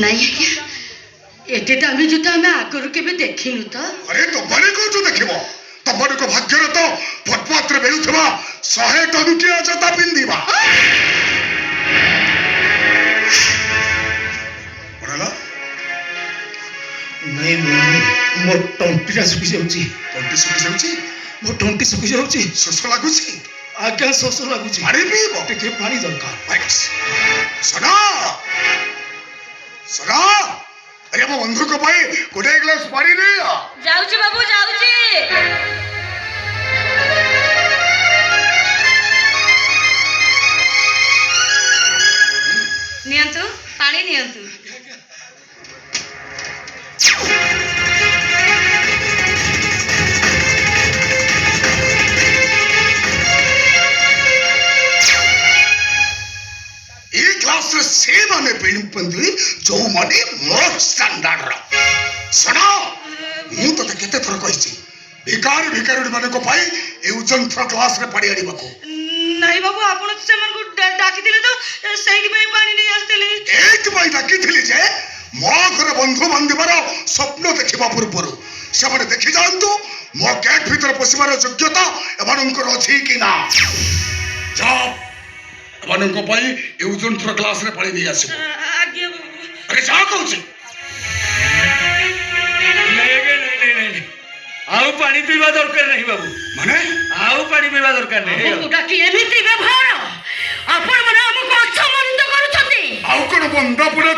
ନାଇଁ ଆଜ୍ଞା ଏତେ ଦାମୀ ଜୁତା ଆମେ ଆଗରୁ କେବେ ଦେଖିନୁ ତ। अरे तो बड़े को जो देखिबो तो बड़े को भाग्यर तो फुटपाथ रे बेलुथबा 100 टंकिया जता पिंदिबा पड़ला नहीं मो टंटीटा सुखी जाउची टंटी सुखी जाउची मो टंटी सुखी जाउची शोष लागुची आज्ञा शोष लागुची पानी पीबो टिके पानी दरकार बस सदा सदा अरे मो बंधु को भाई गोटे ग्लास पानी दे ଯାଉଛି ବାବୁ ଯାଉଛି। ନିଅନ୍ତୁ ପାଣି ନିଅନ୍ତୁ। ಈ ಕ್ಲಾಸ್ ಸೇವನೆ ಬೆಳಿಪಂದ್ವಿ जो माने मोर स्टैंडर्ड रा सुनो मु तो केते थर कहिছি भिखारी भिखारी माने को भाई ए उजन थर क्लास रे पड़ी आडी बको ନାଇଁ ବାବୁ ଆପଣ ସେମାନଙ୍କୁ ଡାକିଥିଲେ ତ ସେଇଥିପାଇଁ ପାଣି ନେଇ ଆସିଥିଲେ। एक भाई डाकिथिली जे मो घर बंधु बांधिबार स्वप्न देखिबा पूर्वरु सेमाने देखि जानतु मो गेट भीतर पसिबार योग्यता एमानकर अछि कि ना जा एमानक भाई ए उजन थर क्लास रे पड़ी नहीं आसीबो ଆଜ୍ଞା ବାବୁ। अरे जा कहूची आउ पानी पीवा दरकार नहीं बाबू माने आउ पानी पीवा दरकार नहीं କୋଉଟା କି ଏମିତି ବ୍ୟବହାର ଆପଣ ମାନେ ଆମକୁ ଅସମ୍ମାନିତ କରୁଛନ୍ତି। ଆଉ କଣ ବନ୍ଦା ପୁରା